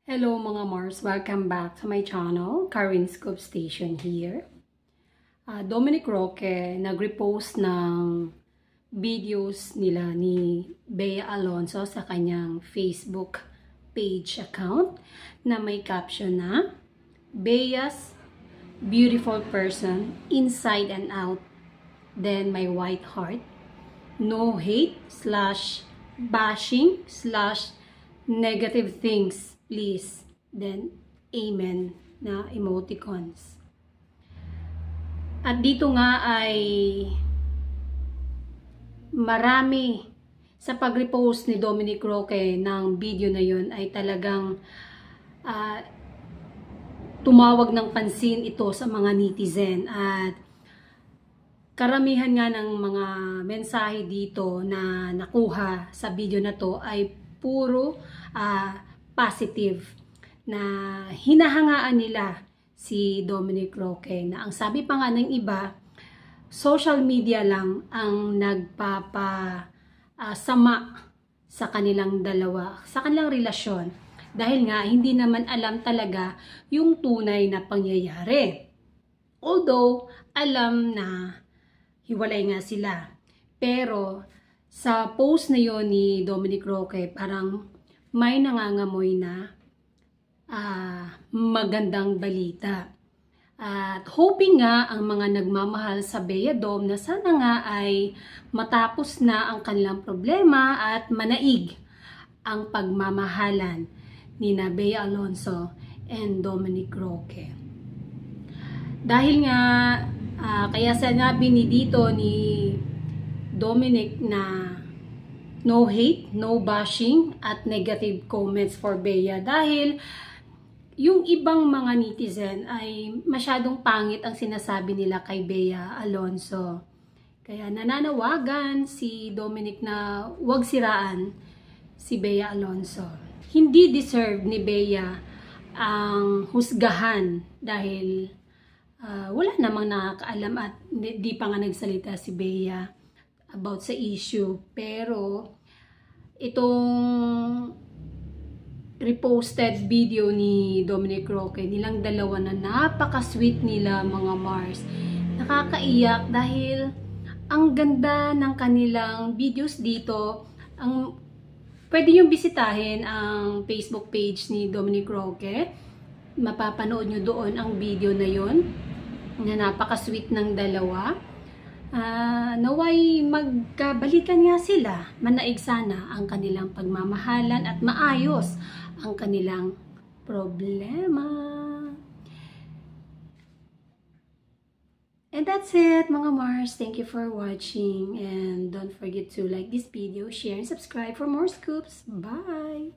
Hello mga Mars, welcome back to my channel, Karin Scoop Station here. Dominic Roque nag-repost ng videos nila ni Bea Alonzo sa kanyang Facebook page account na may caption na Bea's beautiful person inside and out, then my white heart, no hate / bashing / negative things, please, then amen na emoticons. At dito nga ay marami sa pag-repost ni Dominic Roque ng video na yun ay talagang tumawag ng pansin ito sa mga netizen. At karamihan nga ng mga mensahe dito na nakuha sa video na to ay puro positive, na hinahangaan nila si Dominic Roque, na ang sabi pa nga ng iba, social media lang ang nagpapasama sa kanilang dalawa, sa kanilang relasyon, dahil nga hindi naman alam talaga yung tunay na pangyayari. Although alam na hiwalay nga sila, pero sa post na yon ni Dominic Roque parang may nangangamoy na magandang balita. At hoping nga ang mga nagmamahal sa Bea Dom na sana nga ay matapos na ang kanilang problema at manaig ang pagmamahalan ni Bea Alonzo and Dominic Roque. Dahil nga kaya sinabi ni dito ni Dominic na no hate, no bashing at negative comments for Bea, dahil yung ibang mga netizen ay masyadong pangit ang sinasabi nila kay Bea Alonzo. Kaya nananawagan si Dominic na huwag siraan si Bea Alonzo. Hindi deserve ni Bea ang husgahan dahil wala namang nakakaalam at di pa nga nagsalita si Bea about sa issue. Pero itong reposted video ni Dominic Roque, nilang dalawa na napaka-sweet nila mga Mars. Nakakaiyak dahil ang ganda ng kanilang videos dito. Pwede nyo bisitahin ang Facebook page ni Dominic Roque. Mapapanood nyo doon ang video na yon na napaka-sweet ng dalawa. Naway magkabalikan nga sila, manaig sana ang kanilang pagmamahalan at maayos ang kanilang problema. And that's it mga Mars. Thank you for watching, and don't forget to like this video, share and subscribe for more scoops. Bye!